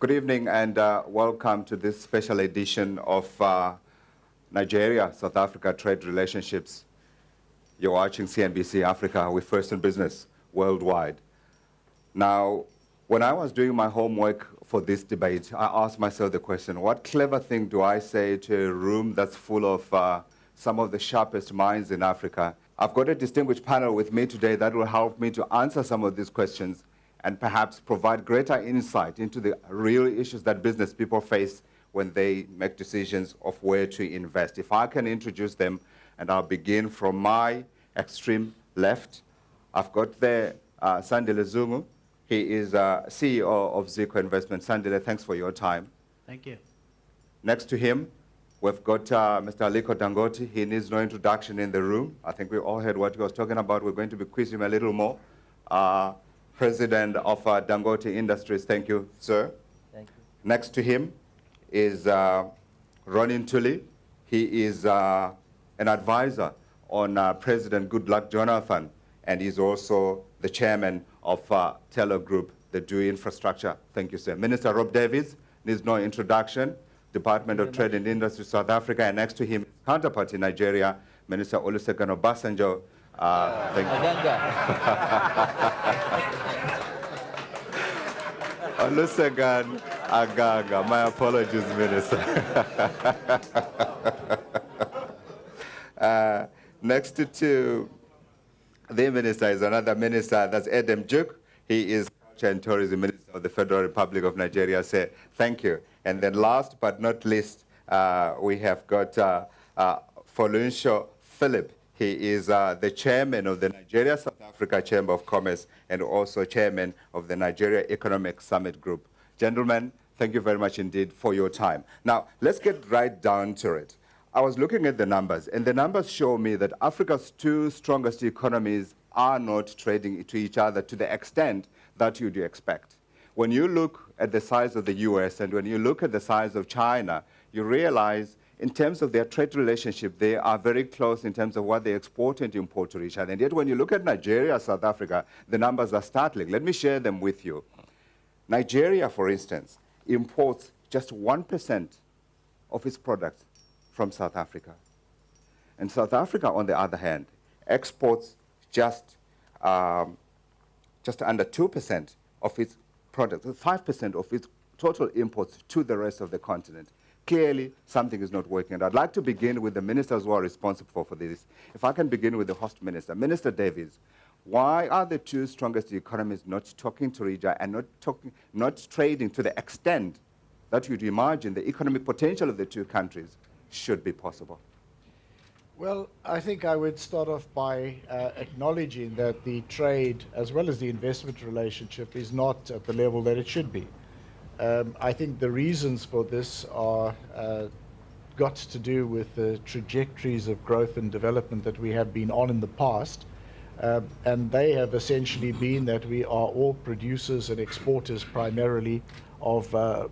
Good evening and welcome to this special edition of Nigeria-South Africa Trade Relationships. You're watching CNBC Africa. We're first in business worldwide. Now, when I was doing my homework for this debate, I asked myself the question, what clever thing do I say to a room that's full of some of the sharpest minds in Africa? I've got a distinguished panel with me today that will help me to answer some of these questions and perhaps provide greater insight into the real issues that business people face when they make decisions of where to invest. If I can introduce them, and I'll begin from my extreme left. I've got there Sandile Zungu. He is CEO of Zico Investment. Sandile, thanks for your time. Thank you. Next to him, we've got Mr. Aliko Dangote. He needs no introduction in the room. I think we all heard what he was talking about. We're going to be quizzing him a little more. President of Dangote Industries. Thank you, sir. Thank you. Next to him is Ronin Tuli. He is an advisor on President Goodluck Jonathan, and he's also the chairman of Teller Group, the DUI infrastructure. Thank you, sir. Minister Rob Davies needs no introduction. Department of Trade and Industry, South Africa, and next to him, counterpart in Nigeria, Minister Olusegun Obasanjo. Thank you. Olusegun Agaga. My apologies, Minister. Next to the minister is another minister, that's Edem Juk. He is Culture and Tourism Minister of the Federal Republic of Nigeria. Say thank you. And then last but not least, we have got Folunsho Philip. He is the chairman of the Nigeria-South Africa Chamber of Commerce and also chairman of the Nigeria Economic Summit Group. Gentlemen, thank you very much indeed for your time. Now, let's get right down to it. I was looking at the numbers, and the numbers show me that Africa's two strongest economies are not trading to each other to the extent that you'd expect. When you look at the size of the US and when you look at the size of China, you realize in terms of their trade relationship, they are very close in terms of what they export and import to each other. And yet when you look at Nigeria, South Africa, the numbers are startling. Let me share them with you. Nigeria, for instance, imports just 1% of its products from South Africa. And South Africa, on the other hand, exports just under 2% of its products, 5% of its total imports to the rest of the continent. Clearly, something is not working. And I'd like to begin with the ministers who are responsible for this. If I can begin with the host minister. Minister Davies, why are the two strongest economies not talking to each other and not trading to the extent that you'd imagine the economic potential of the two countries should be possible? Well, I think I would start off by acknowledging that the trade as well as the investment relationship is not at the level that it should be. I think the reasons for this are got to do with the trajectories of growth and development that we have been on in the past. And they have essentially been that we are all producers and exporters primarily of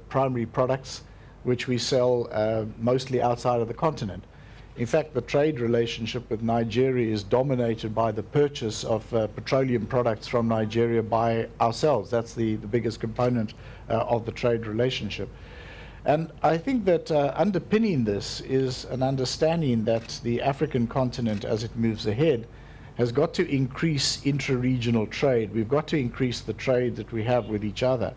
primary products, which we sell mostly outside of the continent. In fact, the trade relationship with Nigeria is dominated by the purchase of petroleum products from Nigeria by ourselves. That's the biggest component of the trade relationship. And I think that underpinning this is an understanding that the African continent, as it moves ahead, has got to increase intra-regional trade. We've got to increase the trade that we have with each other.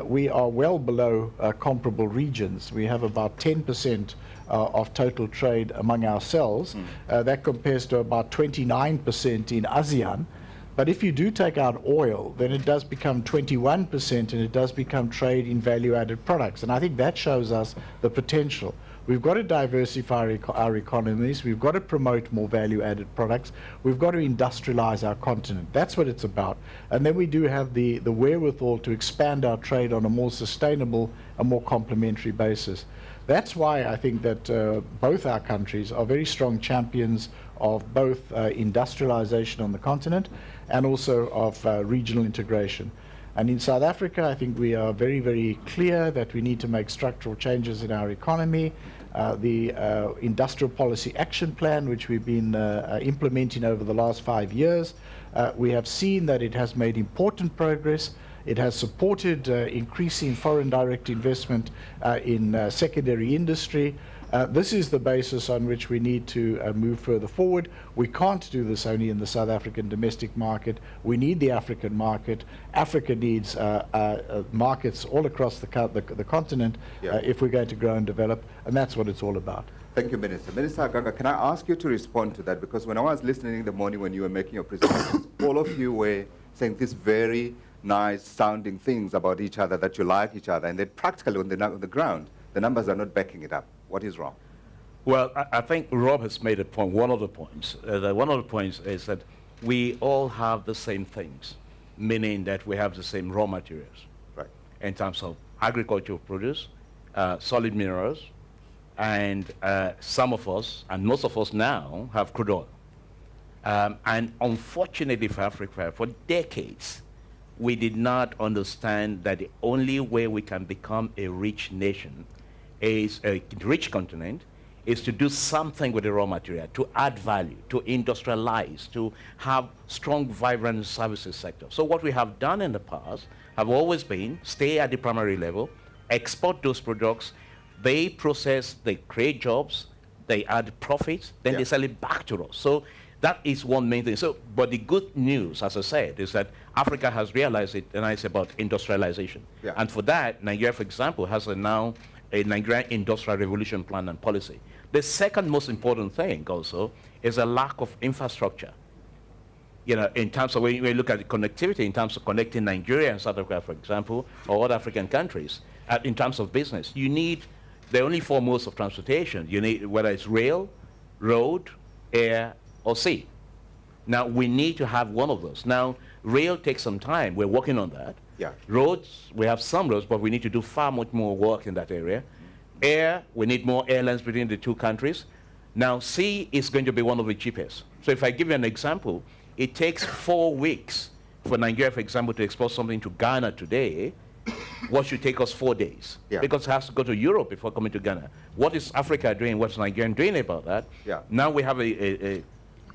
We are well below comparable regions. We have about 10% of total trade among ourselves. That compares to about 29% in ASEAN. But if you do take out oil, then it does become 21%, and it does become trade in value-added products. And I think that shows us the potential. We've got to diversify our economies. We've got to promote more value-added products. We've got to industrialize our continent. That's what it's about. And then we do have the wherewithal to expand our trade on a more sustainable and more complementary basis. That's why I think that both our countries are very strong champions of both industrialization on the continent and also of regional integration. And in South Africa, I think we are very, very clear that we need to make structural changes in our economy. The Industrial Policy Action Plan, which we've been implementing over the last 5 years, we have seen that it has made important progress. It has supported increasing foreign direct investment in secondary industry. This is the basis on which we need to move further forward. We can't do this only in the South African domestic market. We need the African market. Africa needs markets all across the continent if we're going to grow and develop, and that's what it's all about. Thank you, Minister. Minister Aganga, can I ask you to respond to that? Because when I was listening in the morning when you were making your presentations, all of you were saying these very nice sounding things about each other, that you like each other, and then practically on the ground, the numbers are not backing it up. What is wrong? Well, I think Rob has made a point, one of the points. One of the points is that we all have the same things, meaning that we have the same raw materials. Right. In terms of agricultural produce, solid minerals, and some of us, and most of us now, have crude oil. And unfortunately for Africa, for decades, we did not understand that the only way we can become a rich nation, is a rich continent, is to do something with the raw material, to add value, to industrialize, to have strong, vibrant services sector. So what we have done in the past have always been stay at the primary level, export those products, they process, they create jobs, they add profits, then they sell it back to us. So that is one main thing. So, but the good news, as I said, is that Africa has realized it, and it's about industrialization. Yeah. And for that, Nigeria, for example, has now a Nigerian Industrial Revolution plan and policy. The second most important thing also is a lack of infrastructure. You know, in terms of when you look at the connectivity, in terms of connecting Nigeria and South Africa, for example, or other African countries, in terms of business, you need the only four modes of transportation. You need, whether it's rail, road, air, or sea. Now, we need to have one of those. Now, rail takes some time. We're working on that. Yeah. Roads, we have some roads, but we need to do far much more work in that area. Air, we need more airlines between the two countries. Now, sea is going to be one of the cheapest. So if I give you an example, it takes 4 weeks for Nigeria, for example, to export something to Ghana today. What should take us 4 days? Yeah. Because it has to go to Europe before coming to Ghana. What is Africa doing? What's Nigeria doing about that? Yeah. Now we have an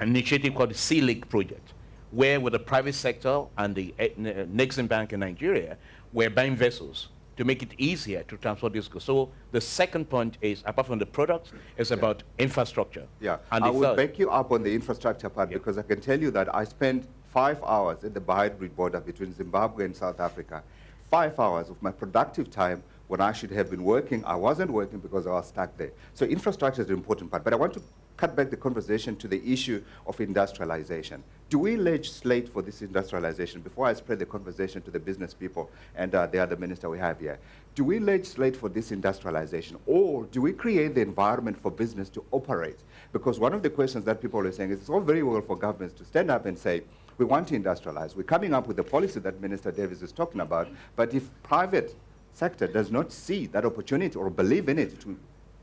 initiative called the Sea Link Project, where with the private sector and the Nexim Bank in Nigeria, we're buying vessels to make it easier to transport these goods. So the second point is, apart from the products, is about infrastructure. Yeah, and I will back you up on the infrastructure part because I can tell you that I spent 5 hours at the Bahrain border between Zimbabwe and South Africa. 5 hours of my productive time when I should have been working. I wasn't working because I was stuck there. So infrastructure is an important part. But I want to cut back the conversation to the issue of industrialization. Do we legislate for this industrialization? Before I spread the conversation to the business people and the other minister we have here, do we legislate for this industrialization, or do we create the environment for business to operate? Because one of the questions that people are saying is it's all very well for governments to stand up and say, we want to industrialize. We're coming up with the policy that Minister Davis is talking about, but if private sector does not see that opportunity or believe in it to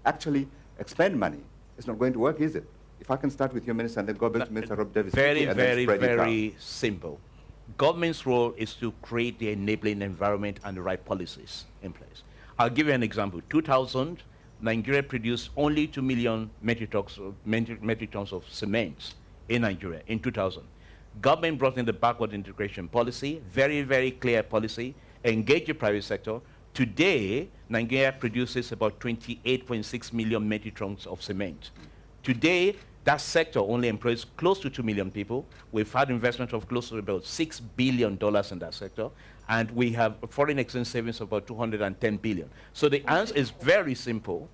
actually expend money, it's not going to work, is it? If I can start with you, Minister, and then go back to Minister Rob Davis. Very simple. Government's role is to create the enabling environment and the right policies in place. I'll give you an example. 2000, Nigeria produced only 2 million metric tons of cement in Nigeria in 2000. Government brought in the backward integration policy, very clear policy, engage the private sector. Today, Nigeria produces about 28.6 million metric tons of cement. Today, that sector only employs close to 2 million people. We've had investment of close to about $6 billion in that sector, and we have foreign exchange savings of about 210 billion. So the answer is very simple.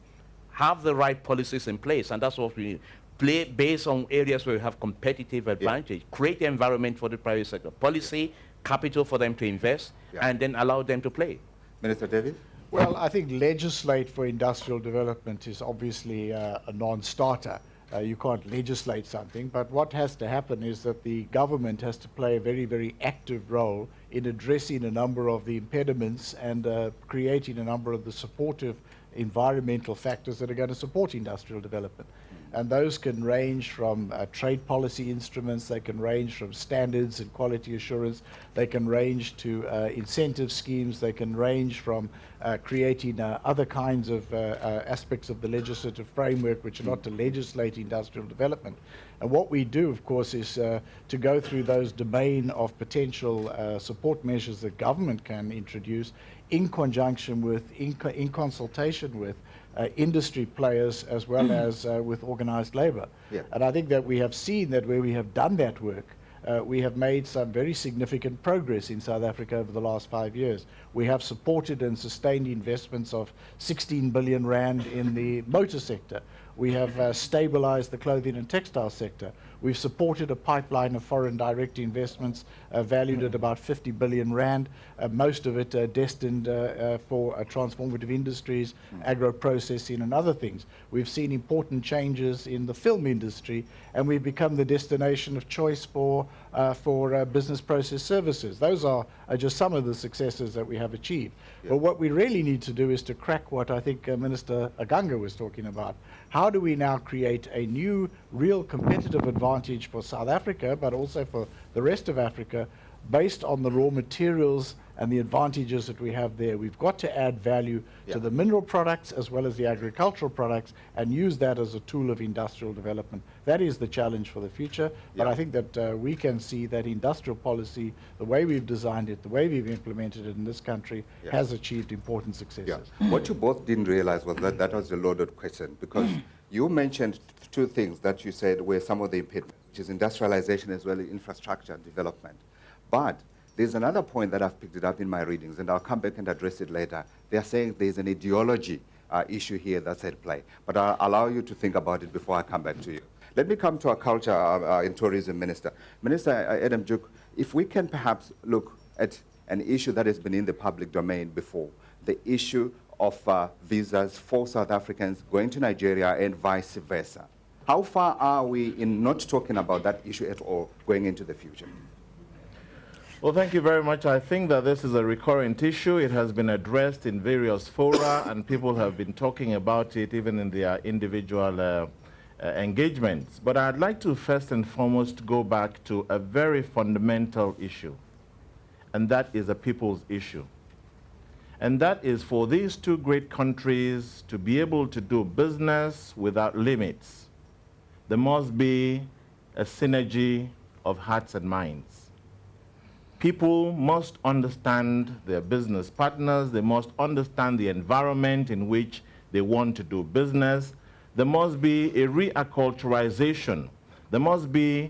Have the right policies in place, and that's what we need. Play based on areas where we have competitive advantage. Create the environment for the private sector. Policy, capital for them to invest, and then allow them to play. Minister Davis? Well, I think legislate for industrial development is obviously a non-starter. You can't legislate something, but what has to happen is that the government has to play a very active role in addressing a number of the impediments and creating a number of the supportive environmental factors that are going to support industrial development. And those can range from trade policy instruments, they can range from standards and quality assurance, they can range to incentive schemes, they can range from creating other kinds of aspects of the legislative framework which are not to legislate industrial development. And what we do, of course, is to go through those domain of potential support measures that government can introduce in conjunction with, in consultation with industry players as well as with organized labor. Yeah. And I think that we have seen that where we have done that work, we have made some very significant progress in South Africa over the last 5 years. We have supported and sustained investments of 16 billion rand in the motor sector. We have stabilized the clothing and textile sector. We've supported a pipeline of foreign direct investments valued at about 50 billion rand, most of it destined for transformative industries, agro-processing and other things. We've seen important changes in the film industry, and we've become the destination of choice for business process services. Those are just some of the successes that we have achieved. Yeah. But what we really need to do is to crack what I think Minister Aganga was talking about. How do we now create a new, real competitive advantage for South Africa, but also for the rest of Africa, based on the raw materials and the advantages that we have there? We've got to add value to the mineral products as well as the agricultural products and use that as a tool of industrial development. That is the challenge for the future, but I think that we can see that industrial policy, the way we've designed it, the way we've implemented it in this country, has achieved important successes. What you both didn't realize was that that was a loaded question, because you mentioned two things that you said were some of the impediments, which is industrialization as well as infrastructure development. But there's another point that I've picked it up in my readings, and I'll come back and address it later. They're saying there's an ideology issue here that's at play. But I'll allow you to think about it before I come back to you. Let me come to our culture and tourism minister. Minister Adam Juk, if we can perhaps look at an issue that has been in the public domain before, the issue of visas for South Africans going to Nigeria and vice versa. How far are we in not talking about that issue at all going into the future? Well, thank you very much. I think that this is a recurrent issue. It has been addressed in various fora, and people have been talking about it even in their individual engagements. But I'd like to first and foremost go back to a very fundamental issue, and that is a people's issue. And that is for these two great countries to be able to do business without limits, there must be a synergy of hearts and minds. People must understand their business partners. They must understand the environment in which they want to do business. There must be a reacculturization. There must be,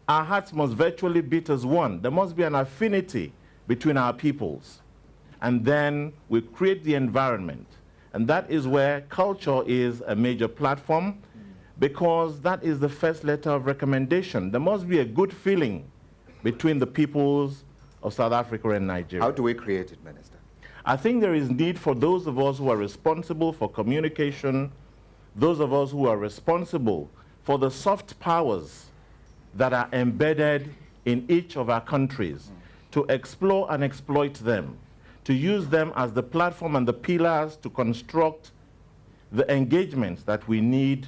our hearts must virtually beat as one. There must be an affinity between our peoples. And then we create the environment. And that is where culture is a major platform, because that is the first letter of recommendation. There must be a good feeling between the peoples of South Africa and Nigeria. How do we create it, Minister? I think there is need for those of us who are responsible for communication, those of us who are responsible for the soft powers that are embedded in each of our countries, to explore and exploit them, to use them as the platform and the pillars to construct the engagements that we need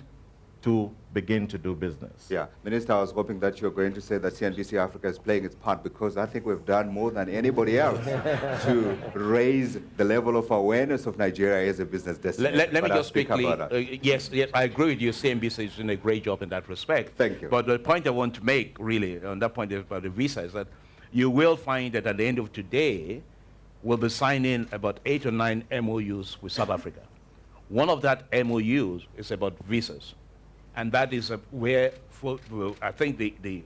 to begin to do business. Yeah, Minister, I was hoping that you're going to say that CNBC Africa is playing its part, because I think we've done more than anybody else to raise the level of awareness of Nigeria as a business destination. Let me But I'll just speak quickly, about that. yes, I agree with you. CNBC is doing a great job in that respect. Thank you. But the point I want to make, really, on that point about the visa, is that you will find that at the end of today, we'll be signing about 8 or 9 MOUs with South Africa. One of that MOUs is about visas. And that is where, I think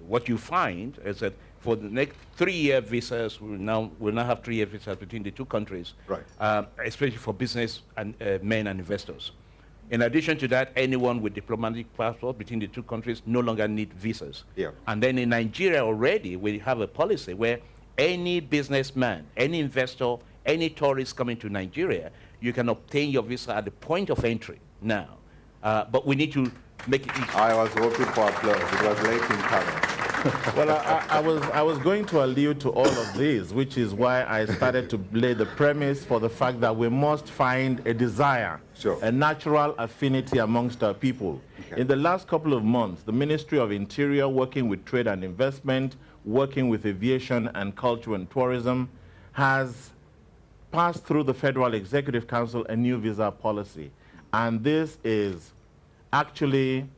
what you find is that for the next 3-year visas, we'll now have 3-year visas between the two countries, right. Especially for business and men and investors. In addition to that, anyone with diplomatic passport between the two countries no longer need visas. Yeah. And then in Nigeria already, we have a policy where any businessman, any investor, any tourist coming to Nigeria, you can obtain your visa at the point of entry now. But we need to make it easy. I was hoping for applause. It was late in coming. Well, I was going to allude to all of this, which is why I started to lay the premise for the fact that we must find a desire, Sure. a natural affinity amongst our people. Okay. In the last couple of months, the Ministry of Interior, working with Trade and Investment, working with Aviation and Culture and Tourism, has passed through the Federal Executive Council a new visa policy. And this is actually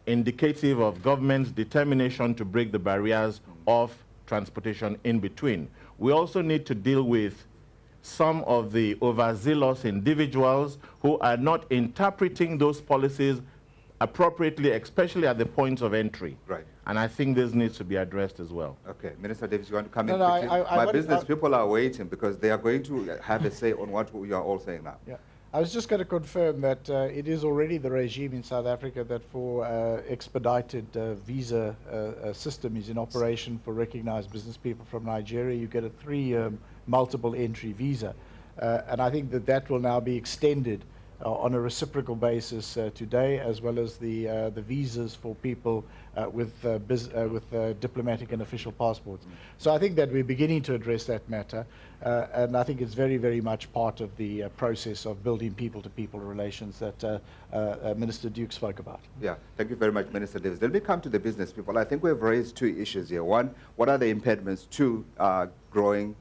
indicative of government's determination to break the barriers of transportation in between. We also need to deal with some of the overzealous individuals who are not interpreting those policies appropriately, especially at the points of entry. Right. And I think this needs to be addressed as well. Okay, Minister Davis, you want to come No, in no, quickly? I My business people are waiting because they are going to have a say on what you are all saying now. Yeah. I was just going to confirm that it is already the regime in South Africa that for expedited visa system is in operation for recognized business people from Nigeria. You get a 3 multiple entry visa. And I think that that will now be extended on a reciprocal basis today, as well as the visas for people with diplomatic and official passports. So I think that we're beginning to address that matter, and I think it's very, very much part of the process of building people-to-people relations that Minister Duke spoke about. Yeah, thank you very much, Minister Davis. Let me come to the business people. I think we've raised 2 issues here. One, what are the impediments to growing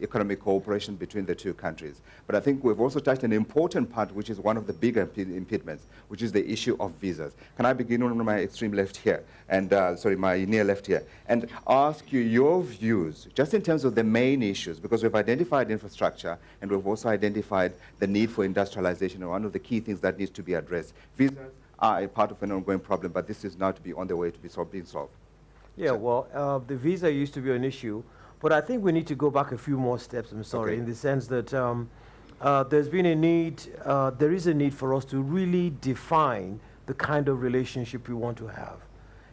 economic cooperation between the 2 countries? But I think we've also touched an important part, which is one of the bigger impediments, which is the issue of visas. Can I begin on my extreme left here, and sorry, my near left here, and ask you your views, just in terms of the main issues, because we've identified infrastructure, and we've also identified the need for industrialization, and one of the key things that needs to be addressed. Visas are a part of an ongoing problem, but this is now to be on the way to be being solved. Yeah, well, the visa used to be an issue, but I think we need to go back a few more steps, I'm sorry, Okay. in the sense that there's been a need, there is a need for us to really define the kind of relationship we want to have.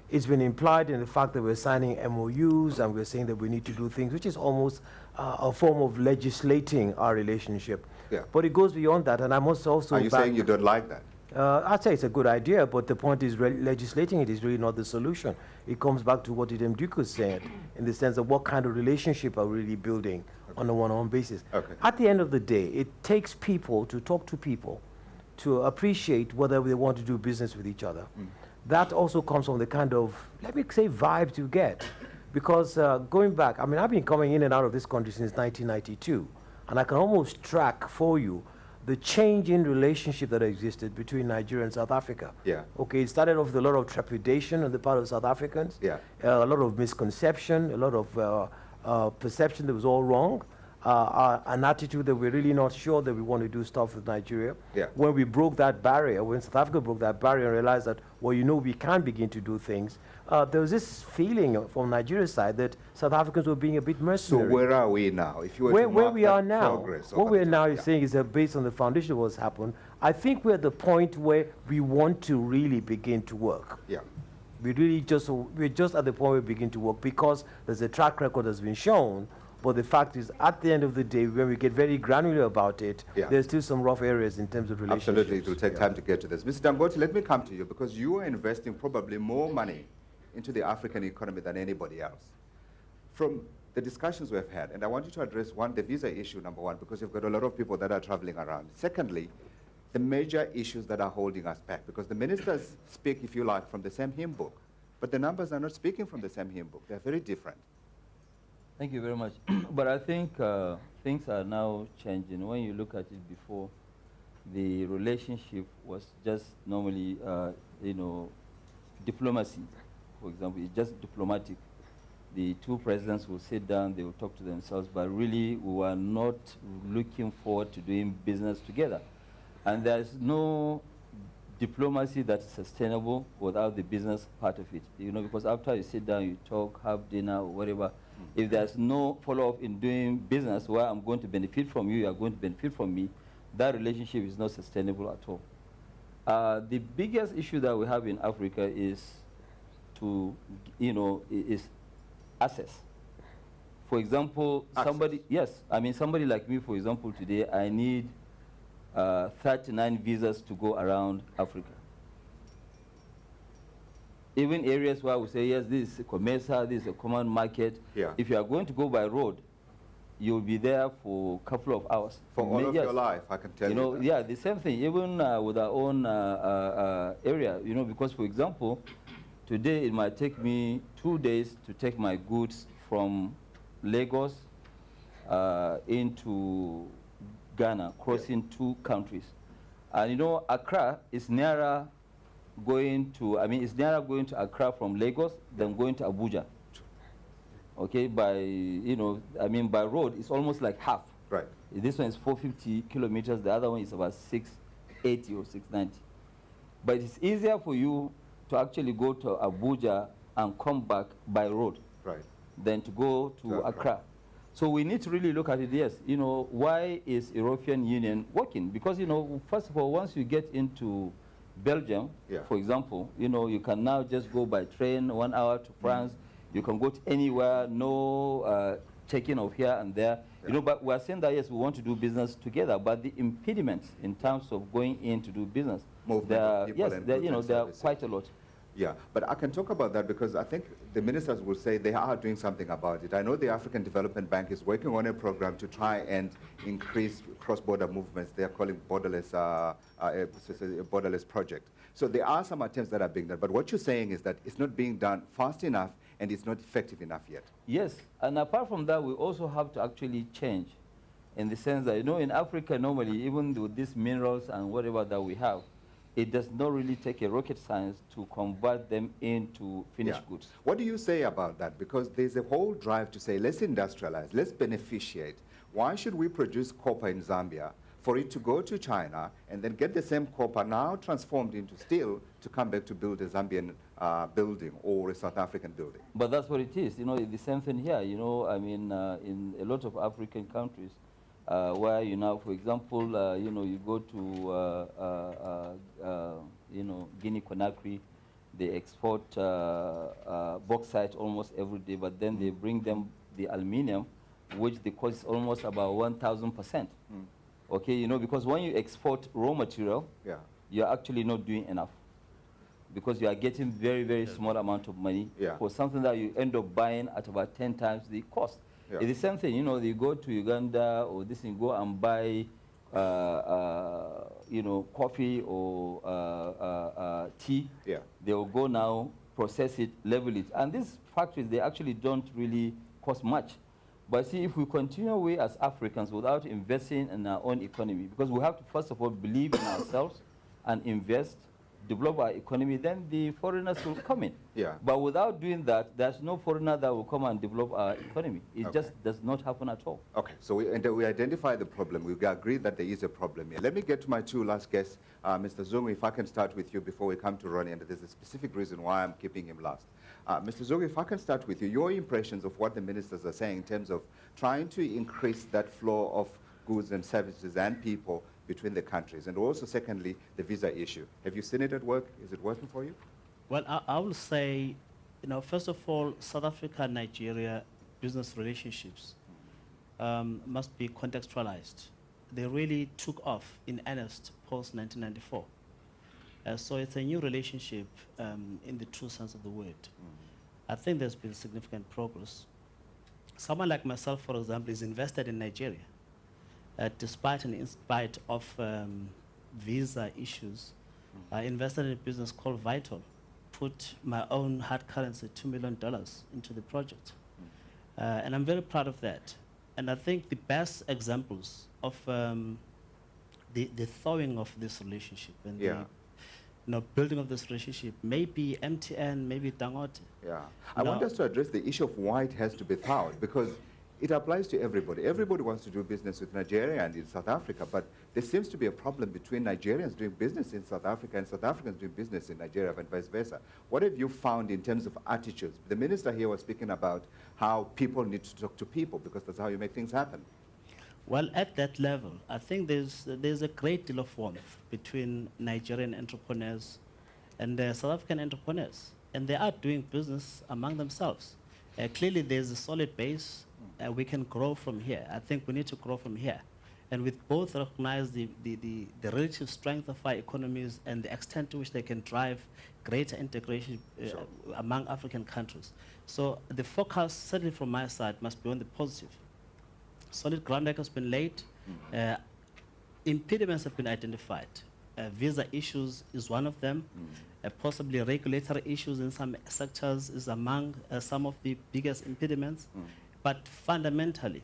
It's been implied in the fact that we're signing MOUs and we're saying that we need to do things, which is almost a form of legislating our relationship. Yeah. But it goes beyond that, and I must also Are you saying you don't like that? I'd say it's a good idea, but the point is legislating it is really not the solution. It comes back to what Idem Duku said, in the sense of what kind of relationship are we really building on a one-on-one basis. Okay. At the end of the day, it takes people to talk to people to appreciate whether they want to do business with each other. That also comes from the kind of, let me say, vibes you get. Because going back, I mean, I've been coming in and out of this country since 1992, and I can almost track for you the change in relationship that existed between Nigeria and South Africa. Yeah. Okay, it started off with a lot of trepidation on the part of South Africans, Yeah. a lot of misconception, a lot of perception that was all wrong, an attitude that we're really not sure that we want to do stuff with Nigeria. Yeah. When we broke that barrier, when South Africa broke that barrier and realized that, well, you know, we can begin to do things, there was this feeling from Nigeria's side that South Africans were being a bit So mercenary. where are we now? If you were Where to mark we that are now, progress what over we're the now time, yeah. saying is that based on the foundation of what's happened, I think we're at the point where we want to really begin to work. Yeah. We're just at the point where we begin to work because there's a track record that's been shown. But the fact is, at the end of the day, when we get very granular about it, Yeah. there's still some rough areas in terms of relationships. Absolutely, it will take time to get to this. Mr. Dangote, let me come to you because you are investing probably more money into the African economy than anybody else. From the discussions we've had, and I want you to address one, the visa issue, number one, because you've got a lot of people that are traveling around. Secondly, the major issues that are holding us back, because the ministers speak, if you like, from the same hymn book, but the numbers are not speaking from the same hymn book. They're very different. Thank you very much. But I think things are now changing. When you look at it before, the relationship was just normally, diplomacy. For example, it's just diplomatic. The 2 presidents will sit down, they will talk to themselves, but really we were not looking forward to doing business together. And there's no diplomacy that's sustainable without the business part of it. Because after you sit down, you talk, have dinner, or whatever, if there's no follow-up in doing business where I'm going to benefit from you, you are going to benefit from me, that relationship is not sustainable at all. The biggest issue that we have in Africa is is access. For example, somebody like me, for example, today, I need 39 visas to go around Africa. Even areas where we say, yes, this is a Comesa, this is a common market. Yeah. If you are going to go by road, you'll be there for a couple of hours. For all of Yes. your life, I can tell you. You know, that. yeah, the same thing, even with our own area, you know, because, for example, today it might take me 2 days to take my goods from Lagos into Ghana, crossing 2 countries. And, you know, Accra is nearer going to, it's nearer going to Accra from Lagos than going to Abuja. Okay, by, you know, by road, it's almost like half. Right. This one is 450 kilometers, the other one is about 680 or 690. But it's easier for you to actually go to Abuja and come back by road, Right. than to go to Accra. So we need to really look at it, yes, you know, why is European Union working? Because, you know, first of all, once you get into Belgium, Yeah. for example, you know, you can now just go by train 1 hour to France. You can go to anywhere, no checking of here and there. Yeah. You know, but we're saying that, yes, we want to do business together, but the impediments in terms of going in to do business, Movement of people yes, and there, goods you know, and there are services. quite a lot. Yeah, but I can talk about that because I think the ministers will say they are doing something about it. I know the African Development Bank is working on a program to try and increase cross-border movements. They are calling borderless, a borderless project. So there are some attempts that are being done, but what you're saying is that it's not being done fast enough and it's not effective enough yet. Yes, and apart from that, we also have to actually change in the sense that, you know, in Africa, normally, even with these minerals and whatever that we have, it does not really take a rocket science to convert them into finished goods. What do you say about that? Because there's a whole drive to say, let's industrialize, let's beneficiate. Why should we produce copper in Zambia for it to go to China and then get the same copper now transformed into steel to come back to build a Zambian building or a South African building? But that's what it is. You know, it's the same thing here. You know, in a lot of African countries, where you now, for example, you know, you go to, you know, Guinea-Conakry, they export bauxite almost every day, but then they bring them the aluminium, which the cost is almost about 1,000%. Okay, you know, because when you export raw material, you're actually not doing enough, because you are getting very, very small amount of money for something that you end up buying at about 10 times the cost. Yeah. It's the same thing, you know, you go to Uganda or this thing, go and buy, you know, coffee or tea. Yeah. They will go now, process it, level it. And these factories, they actually don't really cost much. But see, if we continue, we as Africans, without investing in our own economy, because we have to, first of all, believe in ourselves and invest, develop our economy, then the foreigners will come in. Yeah. But without doing that, there's no foreigner that will come and develop our economy. It just does not happen at all. Okay, so we identify the problem. We agree that there is a problem here. Let me get to my 2 last guests. Mr. Zungu, if I can start with you before we come to Ronnie, and there's a specific reason why I'm keeping him last. Mr. Zungu, if I can start with you, your impressions of what the ministers are saying in terms of trying to increase that flow of goods and services and people between the countries, and also, secondly, the visa issue. Have you seen it at work? Is it working for you? Well, I will say, you know, first of all, South Africa and Nigeria business relationships must be contextualized. They really took off in earnest post-1994. So it's a new relationship in the true sense of the word. I think there's been significant progress. Someone like myself, for example, is invested in Nigeria. Despite and in spite of visa issues, I invested in a business called Vital, put my own hard currency, $2 million, into the project. And I'm very proud of that. And I think the best examples of the thawing of this relationship and the building of this relationship, maybe MTN, maybe Dangote. Yeah. I want us to address the issue of why it has to be thawed, because it applies to everybody. Everybody wants to do business with Nigeria and in South Africa, but there seems to be a problem between Nigerians doing business in South Africa and South Africans doing business in Nigeria and vice versa. What have you found in terms of attitudes? The minister here was speaking about how people need to talk to people, because that's how you make things happen. Well, at that level, I think there's a great deal of warmth between Nigerian entrepreneurs and South African entrepreneurs, and they are doing business among themselves. Clearly, there's a solid base. We can grow from here. I think we need to grow from here. And with both recognize the relative strength of our economies and the extent to which they can drive greater integration among African countries. So the focus, certainly from my side, must be on the positive. Solid groundwork has been laid. Impediments have been identified. Visa issues is one of them. Possibly regulatory issues in some sectors is among some of the biggest impediments. But fundamentally,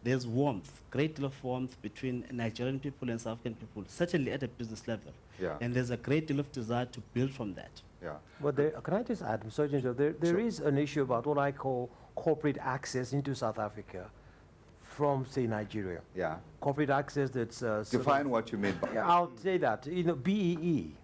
there's warmth, great deal of warmth between Nigerian people and South African people, certainly at a business level. Yeah. And there's a great deal of desire to build from that. Yeah. Well, can I just add, Mr. Sergeant, there is an issue about what I call corporate access into South Africa from, say, Nigeria. Yeah. Corporate access that's... Define what you mean by Yeah, I'll say that. You know, BEE.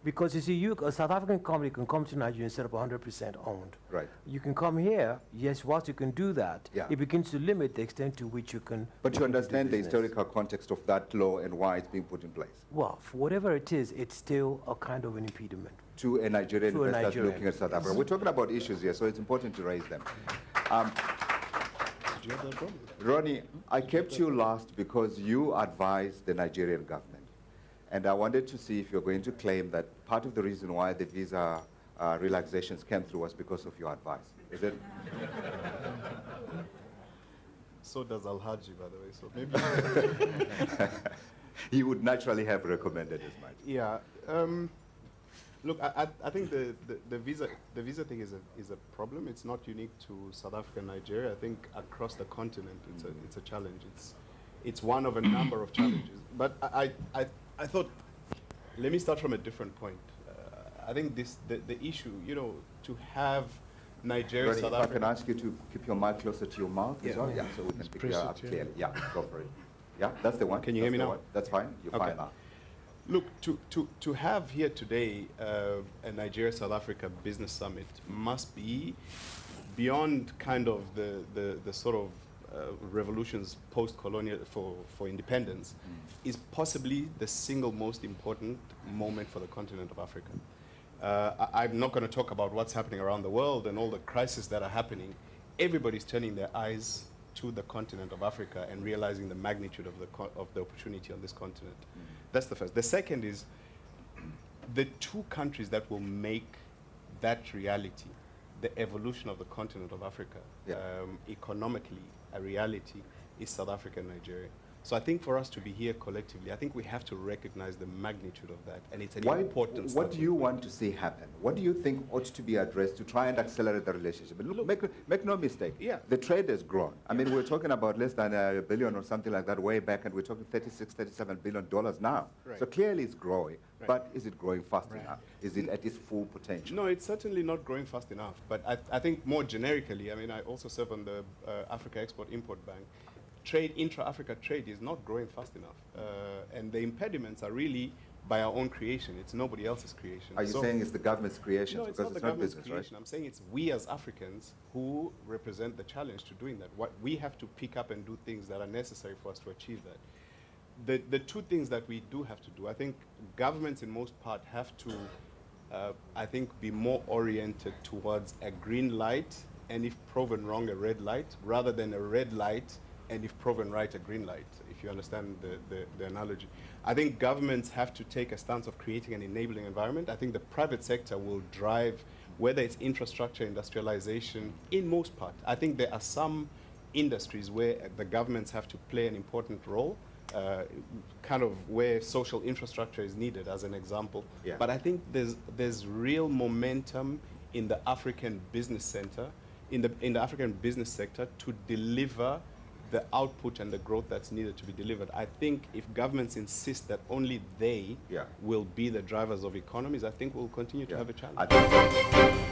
Because you see, a South African company can come to Nigeria and set up 100% owned. Right. You can come here, yes, whilst you can do that, Yeah. it begins to limit the extent to which you can... But you understand the business. historical context of that law and why it's being put in place? Well, for whatever it is, it's still a kind of an impediment. To a Nigerian To a investor Nigerian. looking at South Africa. We're talking about issues here, so it's important to raise them. Ronnie, I kept you last because you advised the Nigerian government. And I wanted to see if you're going to claim that part of the reason why the visa relaxations came through was because of your advice. Is it? So does Alhaji, by the way, so maybe. He would naturally have recommended as much. Yeah. Look, I think the visa thing is a problem. It's not unique to South Africa and Nigeria. I think across the continent, it's a challenge. It's one of a number of challenges. But I thought, let me start from a different point. I think the issue, you know, to have Nigeria, Ronnie, South if I can Africa. ask you to keep your mic closer to your mouth as Yeah. well, so we can pick you press up it, yeah. clearly. Yeah, go for it. Yeah, that's the one. Can you hear That's me the now? one. That's fine. You're Okay. fine now. Look, to have here today a Nigeria-South Africa business summit must be beyond kind of the sort of revolutions post-colonial for independence, is possibly the single most important moment for the continent of Africa. I'm not going to talk about what's happening around the world and all the crises that are happening. Everybody's turning their eyes to the continent of Africa and realizing the magnitude of the opportunity on this continent. That's the first. The second is the two countries that will make that reality, the evolution of the continent of Africa, Yeah. economically a reality, is South Africa and Nigeria. So I think for us to be here collectively, I think we have to recognize the magnitude of that, and it's an important What start do to you play. want to see happen? What do you think ought to be addressed to try and accelerate the relationship? And look, make no mistake. Yeah. The trade has grown. I mean, we're talking about less than $1 billion or something like that way back, and we're talking $36, $37 billion now. Right. So clearly it's growing. Right. But is it growing fast enough? Is it at its full potential? No, it's certainly not growing fast enough. But I think more generically, I mean, I also serve on the Africa Export-Import Bank. Trade, intra-Africa trade is not growing fast enough. And the impediments are really by our own creation. It's nobody else's creation. Are you saying it's the government's creation? No, it's because not the it's not government's business, creation. right? I'm saying it's we as Africans who represent the challenge to doing that. What we have to pick up and do things that are necessary for us to achieve that. The two things that we do have to do, I think governments in most part have to, I think, be more oriented towards a green light and if proven wrong, a red light, rather than a red light and if proven right, a green light, if you understand the analogy. I think governments have to take a stance of creating an enabling environment. I think the private sector will drive, whether it's infrastructure, industrialization, in most part. I think there are some industries where the governments have to play an important role, kind of where social infrastructure is needed, as an example. Yeah. But I think there's real momentum in the African business center, in the African business sector to deliver the output and the growth that's needed to be delivered. I think if governments insist that only they Yeah. will be the drivers of economies, I think we'll continue to have a challenge. I think